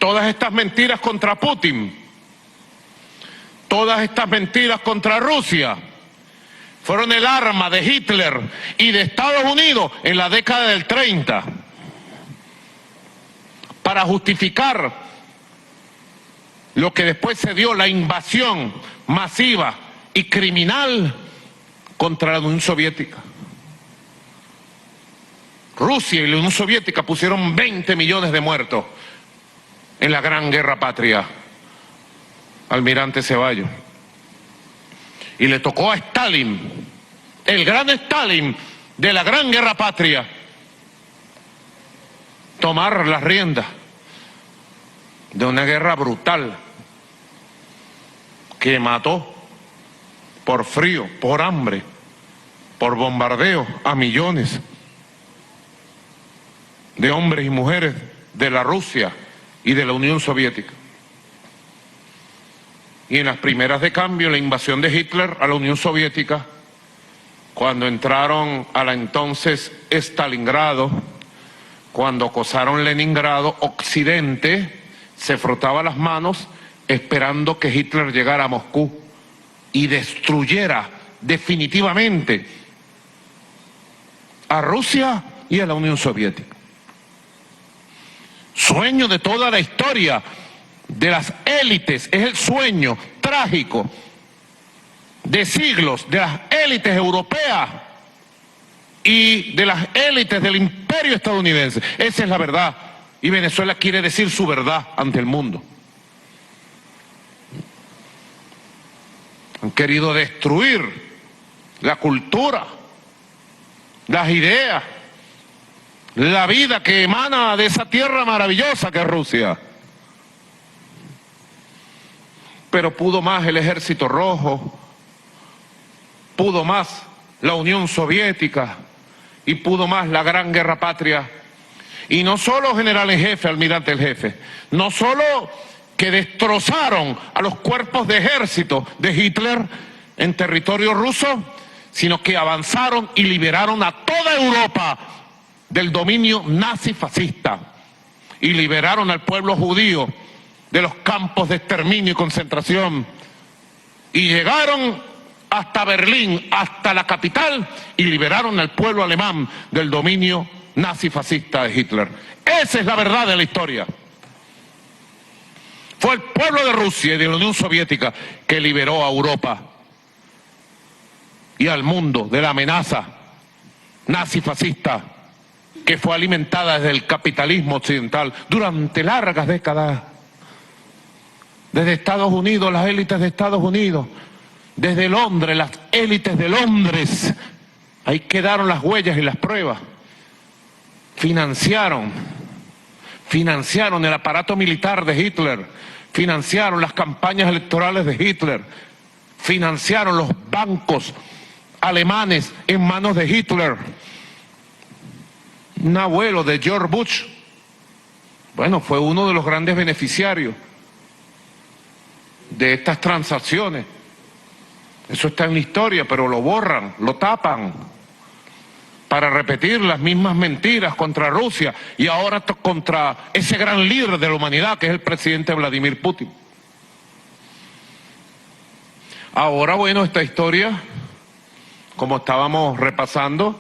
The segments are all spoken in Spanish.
todas estas mentiras contra Putin, todas estas mentiras contra Rusia, fueron el arma de Hitler y de Estados Unidos en la década del 30 para justificar lo que después se dio, la invasión masiva y criminal contra la Unión Soviética. Rusia y la Unión Soviética pusieron 20 millones de muertos en la Gran Guerra Patria, almirante Ceballos. Y le tocó a Stalin, el gran Stalin de la Gran Guerra Patria, tomar las riendas de una guerra brutal que mató por frío, por hambre, por bombardeo a millones de hombres y mujeres de la Rusia y de la Unión Soviética. Y en las primeras de cambio, la invasión de Hitler a la Unión Soviética, cuando entraron a la entonces Stalingrado, cuando acosaron Leningrado, Occidente se frotaba las manos esperando que Hitler llegara a Moscú y destruyera definitivamente a Rusia y a la Unión Soviética. Sueño de toda la historia de las élites, es el sueño trágico de siglos de las élites europeas y de las élites del imperio estadounidense. Esa es la verdad, y Venezuela quiere decir su verdad ante el mundo. Han querido destruir la cultura, las ideas, la vida que emana de esa tierra maravillosa que es Rusia. Pero pudo más el Ejército Rojo, pudo más la Unión Soviética y pudo más la Gran Guerra Patria. Y no solo general en jefe, almirante en jefe, no solo que destrozaron a los cuerpos de ejército de Hitler en territorio ruso, sino que avanzaron y liberaron a toda Europa del dominio nazi-fascista y liberaron al pueblo judío de los campos de exterminio y concentración, y llegaron hasta Berlín, hasta la capital, y liberaron al pueblo alemán del dominio nazi-fascista de Hitler. Esa es la verdad de la historia. Fue el pueblo de Rusia y de la Unión Soviética que liberó a Europa y al mundo de la amenaza nazi-fascista que fue alimentada desde el capitalismo occidental durante largas décadas. Desde Estados Unidos, las élites de Estados Unidos, desde Londres, las élites de Londres, ahí quedaron las huellas y las pruebas. Financiaron el aparato militar de Hitler, financiaron las campañas electorales de Hitler, financiaron los bancos alemanes en manos de Hitler. Un abuelo de George Bush, bueno, fue uno de los grandes beneficiarios de estas transacciones. Eso está en la historia, pero lo borran, lo tapan, para repetir las mismas mentiras contra Rusia y ahora contra ese gran líder de la humanidad que es el presidente Vladimir Putin. Ahora, bueno, esta historia, como estábamos repasando,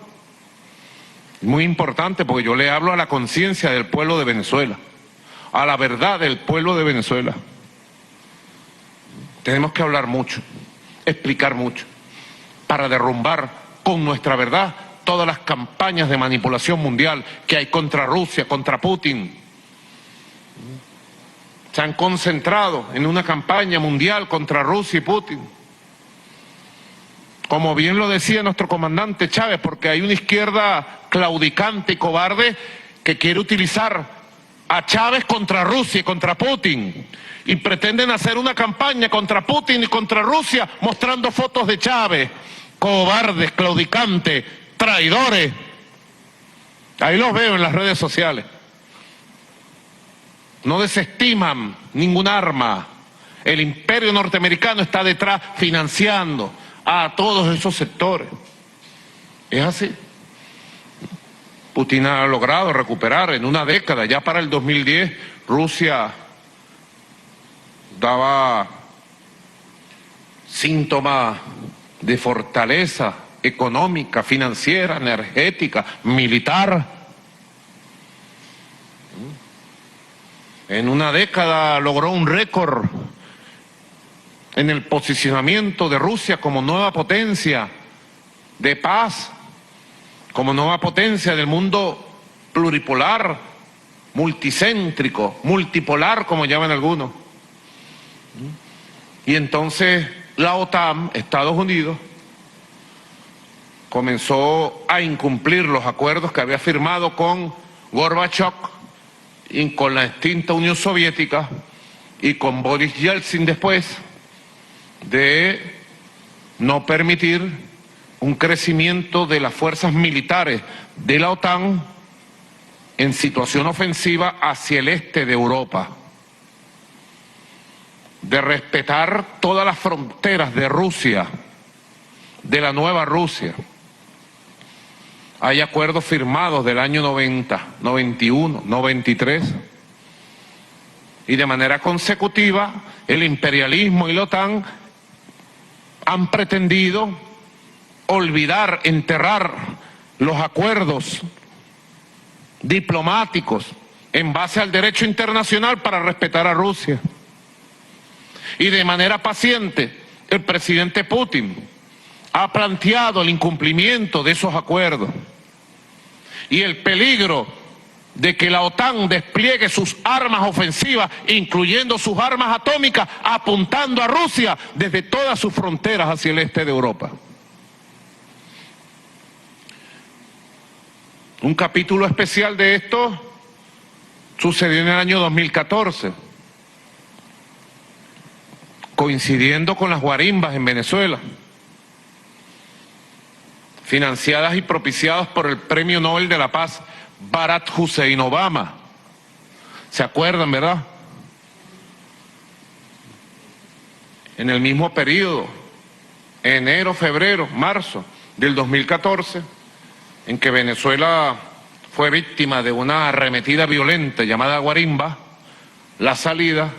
muy importante porque yo le hablo a la conciencia del pueblo de Venezuela, a la verdad del pueblo de Venezuela. Tenemos que hablar mucho, explicar mucho, para derrumbar con nuestra verdad todas las campañas de manipulación mundial que hay contra Rusia, contra Putin. Se han concentrado en una campaña mundial contra Rusia y Putin. Como bien lo decía nuestro comandante Chávez, porque hay una izquierda claudicante y cobarde que quiere utilizar a Chávez contra Rusia y contra Putin. Y pretenden hacer una campaña contra Putin y contra Rusia mostrando fotos de Chávez. Cobardes, claudicantes, traidores. Ahí los veo en las redes sociales. No desestiman ningún arma. El imperio norteamericano está detrás financiando a todos esos sectores. Es así. Putin ha logrado recuperar en una década, ya para el 2010, Rusia daba síntomas de fortaleza económica, financiera, energética, militar. En una década logró un récord en el posicionamiento de Rusia como nueva potencia de paz, como nueva potencia del mundo pluripolar, multicéntrico, multipolar, como llaman algunos. Y entonces la OTAN, Estados Unidos, comenzó a incumplir los acuerdos que había firmado con Gorbachev y con la extinta Unión Soviética y con Boris Yeltsin después, de no permitir un crecimiento de las fuerzas militares de la OTAN en situación ofensiva hacia el este de Europa, de respetar todas las fronteras de Rusia, de la nueva Rusia. Hay acuerdos firmados del año 90, 91, 93, y de manera consecutiva el imperialismo y la OTAN han pretendido olvidar, enterrar los acuerdos diplomáticos en base al derecho internacional para respetar a Rusia. Y de manera paciente, el presidente Putin ha planteado el incumplimiento de esos acuerdos y el peligro de que la OTAN despliegue sus armas ofensivas, incluyendo sus armas atómicas, apuntando a Rusia desde todas sus fronteras hacia el este de Europa. Un capítulo especial de esto sucedió en el año 2014, coincidiendo con las guarimbas en Venezuela, financiadas y propiciadas por el Premio Nobel de la Paz Barack Hussein Obama. ¿Se acuerdan, verdad? En el mismo periodo, enero, febrero, marzo del 2014, en que Venezuela fue víctima de una arremetida violenta llamada guarimba, la salida,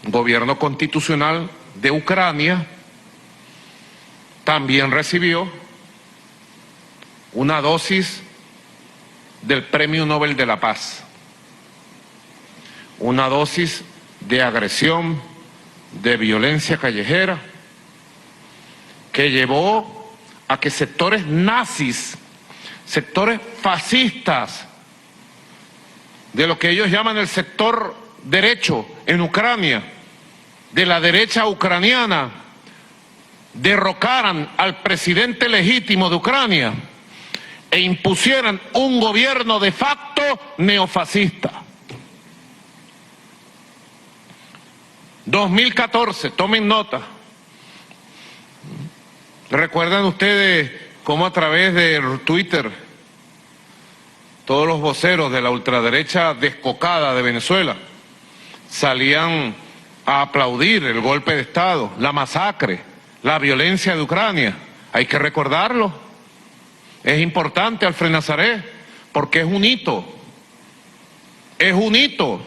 gobierno constitucional de Ucrania también recibió una dosis del Premio Nobel de la Paz, una dosis de agresión, de violencia callejera, que llevó a que sectores nazis, sectores fascistas, de lo que ellos llaman el sector derecho en Ucrania, de la derecha ucraniana, derrocaran al presidente legítimo de Ucrania e impusieran un gobierno de facto neofascista. 2014, tomen nota. ¿Recuerdan ustedes cómo a través de Twitter todos los voceros de la ultraderecha descocada de Venezuela salían a aplaudir el golpe de Estado, la masacre, la violencia de Ucrania? Hay que recordarlo. Es importante, Alfred Nazaret, porque es un hito. Es un hito.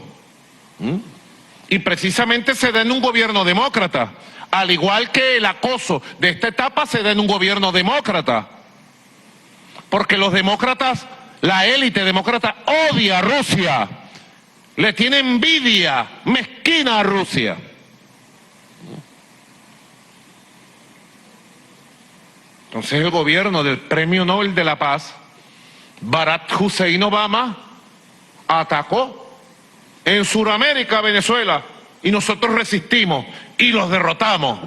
Y precisamente se da en un gobierno demócrata, al igual que el acoso de esta etapa se da en un gobierno demócrata. Porque los demócratas, la élite demócrata odia a Rusia, le tiene envidia mezquina a Rusia. Entonces el gobierno del Premio Nobel de la Paz, Barack Hussein Obama, atacó en Sudamérica a Venezuela y nosotros resistimos y los derrotamos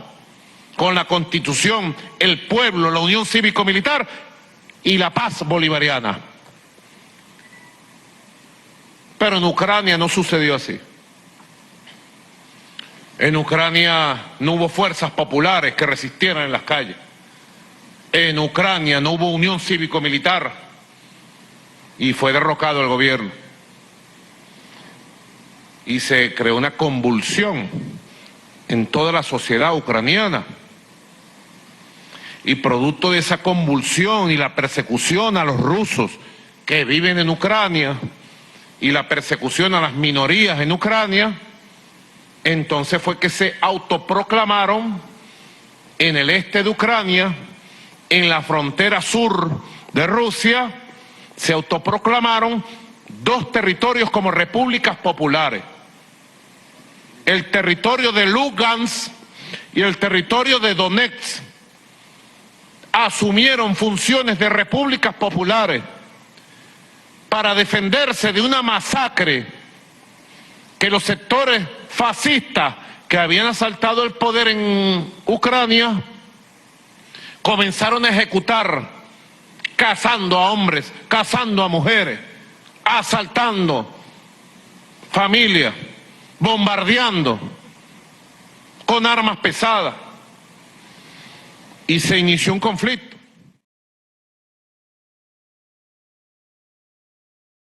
con la Constitución, el pueblo, la unión cívico-militar y la paz bolivariana. Pero en Ucrania no sucedió así. En Ucrania no hubo fuerzas populares que resistieran en las calles. En Ucrania no hubo unión cívico-militar y fue derrocado el gobierno. Y se creó una convulsión en toda la sociedad ucraniana. Y producto de esa convulsión y la persecución a los rusos que viven en Ucrania y la persecución a las minorías en Ucrania, Entonces fue que se autoproclamaron en el este de Ucrania, en la frontera sur de Rusia, se autoproclamaron dos territorios como repúblicas populares. El territorio de Lugansk y el territorio de Donetsk asumieron funciones de repúblicas populares para defenderse de una masacre que los sectores fascistas que habían asaltado el poder en Ucrania comenzaron a ejecutar, cazando a hombres, cazando a mujeres, asaltando familias, bombardeando con armas pesadas. Y se inició un conflicto.